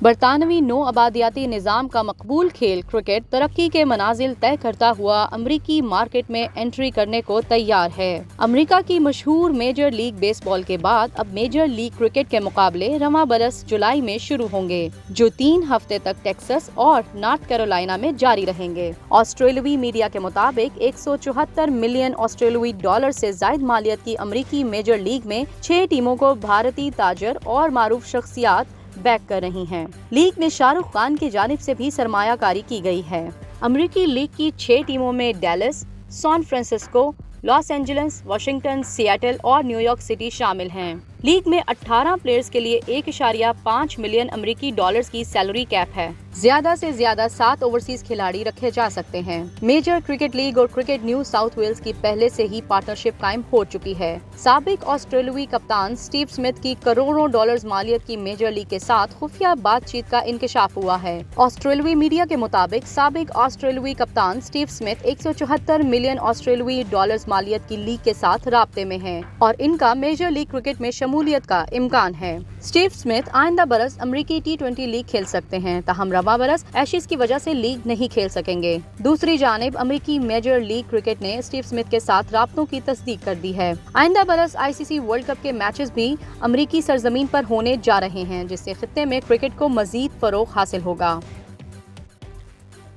برطانوی نو آبادیاتی نظام کا مقبول کھیل کرکٹ ترقی کے منازل طے کرتا ہوا امریکی مارکیٹ میں انٹری کرنے کو تیار ہے۔ امریکہ کی مشہور میجر لیگ بیس بال کے بعد اب میجر لیگ کرکٹ کے مقابلے رواں برس جولائی میں شروع ہوں گے، جو 3 ہفتے تک ٹیکساس اور نارتھ کیرولینا میں جاری رہیں گے۔ آسٹریلوی میڈیا کے مطابق 174 ملین آسٹریلوی ڈالر سے زائد مالیت کی امریکی میجر لیگ میں 6 ٹیموں کو بھارتی تاجر اور معروف شخصیات بیک کر رہی ہیں۔ لیگ میں شاہ رخ خان کی جانب سے بھی سرمایہ کاری کی گئی ہے۔ امریکی لیگ کی 6 ٹیموں میں Dallas, San Francisco, Los Angeles, Washington, Seattle اور نیو یارک سٹی شامل ہیں۔ لیگ میں 18 پلیئرز کے لیے 1.5 ملین امریکی ڈالرز کی سیلری کیپ ہے۔ زیادہ سے زیادہ 7 اوورسیز کھلاڑی رکھے جا سکتے ہیں۔ میجر کرکٹ لیگ اور کرکٹ نیو ساؤتھ ویلز کی پہلے سے ہی پارٹنرشپ قائم ہو چکی ہے۔ سابق آسٹریلوی کپتان اسٹیو اسمتھ کی کروڑوں ڈالرز مالیت کی میجر لیگ کے ساتھ خفیہ بات چیت کا انکشاف ہوا ہے۔ آسٹریلوی میڈیا کے مطابق سابق آسٹریلوی کپتان اسٹیو اسمتھ 174 ملین آسٹریلوی ڈالرز مالیت کی لیگ کے ساتھ رابطے میں ہیں اور ان کا میجر لیگ کرکٹ میں شمولیت کا امکان ہے۔ اسٹیو اسمتھ آئندہ برس امریکی T20 لیگ کھیل سکتے ہیں، تاہم رواں برس ایشز کی وجہ سے لیگ نہیں کھیل سکیں گے۔ دوسری جانب امریکی میجر لیگ کرکٹ نے اسٹیو اسمتھ کے ساتھ رابطوں کی تصدیق کر دی ہے۔ آئندہ برس ICC ورلڈ کپ کے میچز بھی امریکی سرزمین پر ہونے جا رہے ہیں، جس سے خطے میں کرکٹ کو مزید فروغ حاصل ہوگا۔